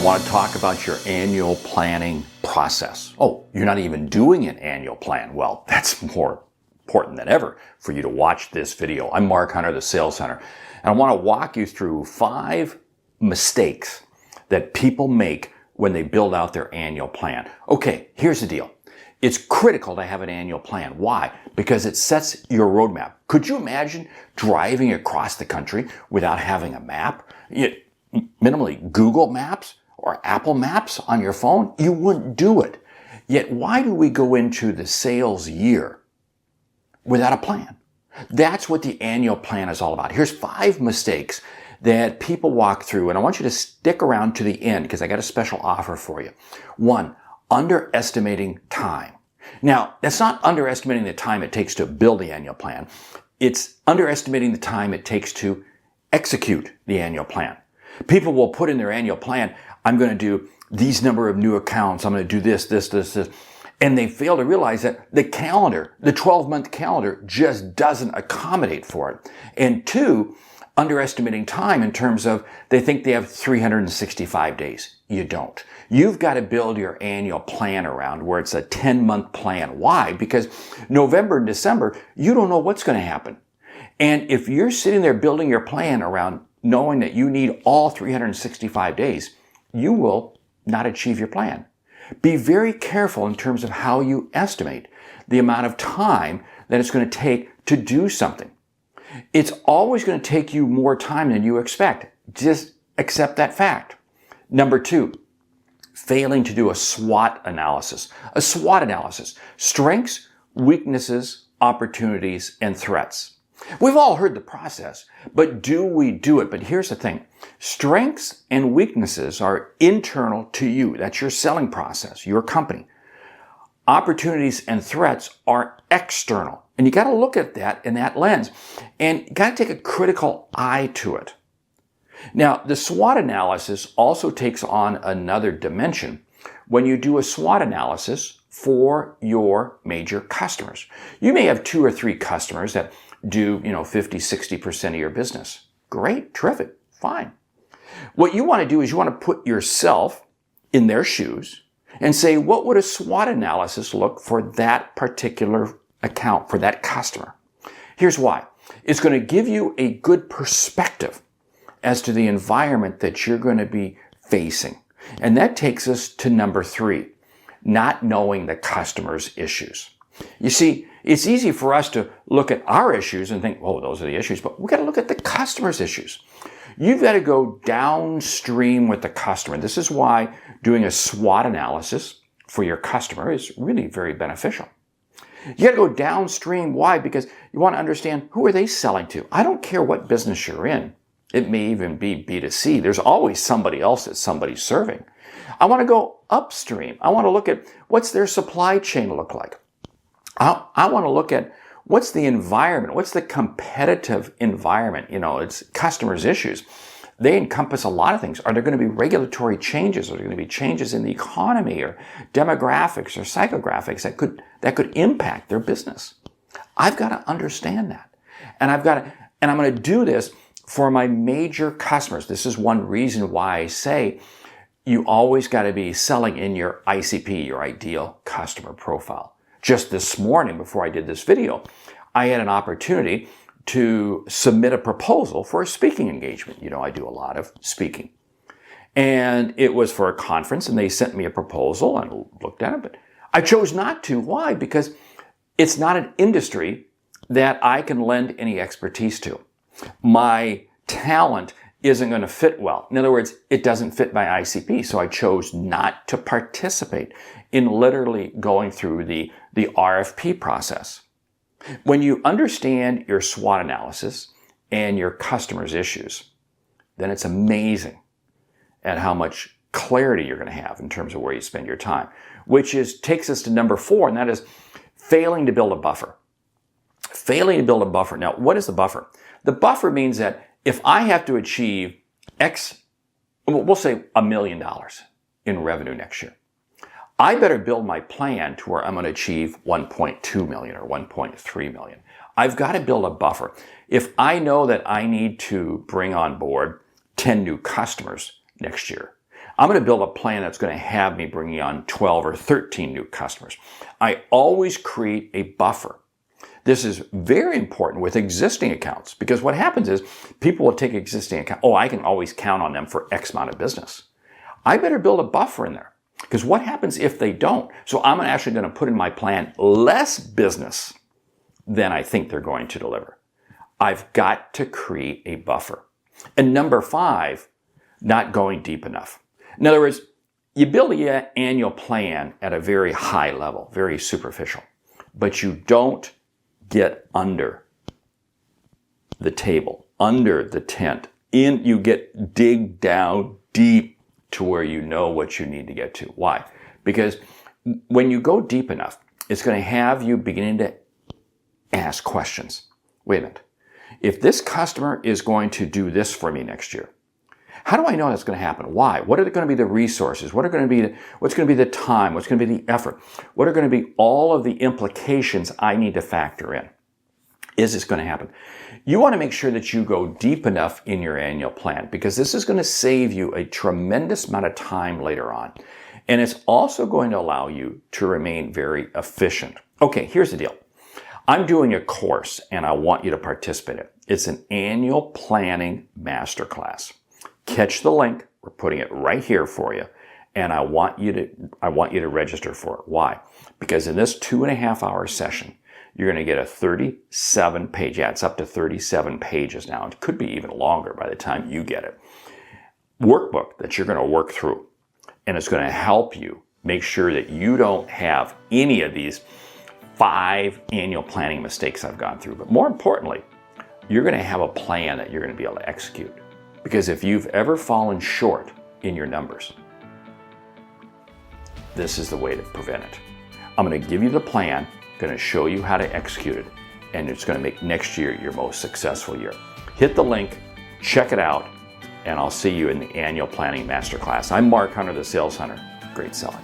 want to talk about your annual planning process. Oh, you're not even doing an annual plan. Well, that's more important than ever for you to watch this video. I'm Mark Hunter, the Sales Hunter, and I want to walk you through 5 mistakes that people make when they build out their annual plan. Okay, here's the deal. It's critical to have an annual plan. Why? Because it sets your roadmap. Could you imagine driving across the country without having a map? Minimally Google Maps or Apple Maps on your phone? You wouldn't do it. Yet why do we go into the sales year without a plan? That's what the annual plan is all about. Here's 5 mistakes that people walk through, and I want you to stick around to the end because I got a special offer for you. 1, underestimating time. Now, that's not underestimating the time it takes to build the annual plan. It's underestimating the time it takes to execute the annual plan. People will put in their annual plan, I'm going to do these number of new accounts, I'm going to do this, and they fail to realize that the calendar, the 12-month calendar, just doesn't accommodate for it. And 2, underestimating time in terms of they think they have 365 days. You don't. You've got to build your annual plan around where it's a 10-month plan. Why? Because November and December, you don't know what's going to happen. And if you're sitting there building your plan around knowing that you need all 365 days, you will not achieve your plan. Be very careful in terms of how you estimate the amount of time that it's going to take to do something. It's always going to take you more time than you expect. Just accept that fact. Number 2, failing to do a SWOT analysis. A SWOT analysis: strengths, weaknesses, opportunities, and threats. We've all heard the process, but do we do it? But here's the thing. Strengths and weaknesses are internal to you. That's your selling process, your company. Opportunities and threats are external. And you got to look at that in that lens. And you got to take a critical eye to it. Now, the SWOT analysis also takes on another dimension when you do a SWOT analysis for your major customers. You may have 2 or 3 customers that do, 50, 60% of your business. Great, terrific, fine. What you want to do is you want to put yourself in their shoes and say, what would a SWOT analysis look for that particular account, for that customer? Here's why. It's going to give you a good perspective as to the environment that you're going to be facing. And that takes us to number 3, not knowing the customer's issues. You see, it's easy for us to look at our issues and think, oh, those are the issues, but we've got to look at the customer's issues. You've got to go downstream with the customer. This is why doing a SWOT analysis for your customer is really very beneficial. You got to go downstream. Why? Because you want to understand, who are they selling to? I don't care what business you're in. It may even be B2C. There's always somebody else that somebody's serving. I want to go upstream. I want to look at what's their supply chain look like. I want to look at what's the environment, what's the competitive environment. It's customers' issues. They encompass a lot of things. Are there going to be regulatory changes? Are there going to be changes in the economy or demographics or psychographics that could impact their business? I've got to understand that. And I'm going to do this for my major customers. This is one reason why I say you always got to be selling in your ICP, your ideal customer profile. Just this morning, before I did this video, I had an opportunity to submit a proposal for a speaking engagement. I do a lot of speaking. And it was for a conference, and they sent me a proposal and looked at it. But I chose not to. Why? Because it's not an industry that I can lend any expertise to. My talent isn't going to fit well. In other words, it doesn't fit my ICP, so I chose not to participate in literally going through the RFP process. When you understand your SWOT analysis and your customer's issues, then it's amazing at how much clarity you're going to have in terms of where you spend your time, which takes us to number 4, and that is failing to build a buffer. Failing to build a buffer. Now, what is the buffer? The buffer means that if I have to achieve X, we'll say $1 million in revenue next year, I better build my plan to where I'm going to achieve 1.2 million or 1.3 million. I've got to build a buffer. If I know that I need to bring on board 10 new customers next year, I'm going to build a plan that's going to have me bringing on 12 or 13 new customers. I always create a buffer. This is very important with existing accounts because what happens is people will take existing accounts. Oh, I can always count on them for X amount of business. I better build a buffer in there because what happens if they don't? So I'm actually going to put in my plan less business than I think they're going to deliver. I've got to create a buffer. And number 5, not going deep enough. In other words, you build an annual plan at a very high level, very superficial, but you don't get under the table, under the tent. You dig down deep to where you know what you need to get to. Why? Because when you go deep enough, it's going to have you beginning to ask questions. Wait a minute. If this customer is going to do this for me next year, how do I know that's going to happen? Why? What are going to be the resources? What's going to be the time? What's going to be the effort? What are going to be all of the implications I need to factor in? Is this going to happen? You want to make sure that you go deep enough in your annual plan because this is going to save you a tremendous amount of time later on. And it's also going to allow you to remain very efficient. Okay, here's the deal. I'm doing a course and I want you to participate in it. It's an annual planning masterclass. Catch the link. We're putting it right here for you. And I want you to register for it. Why? Because in this 2.5-hour session, you're going to get a 37-page, it's up to 37 pages now. It could be even longer by the time you get it. Workbook that you're going to work through. And it's going to help you make sure that you don't have any of these 5 annual planning mistakes I've gone through. But more importantly, you're going to have a plan that you're going to be able to execute. Because if you've ever fallen short in your numbers, this is the way to prevent it. I'm going to give you the plan, going to show you how to execute it, and it's going to make next year your most successful year. Hit the link, check it out, and I'll see you in the annual planning masterclass. I'm Mark Hunter, the Sales Hunter. Great selling.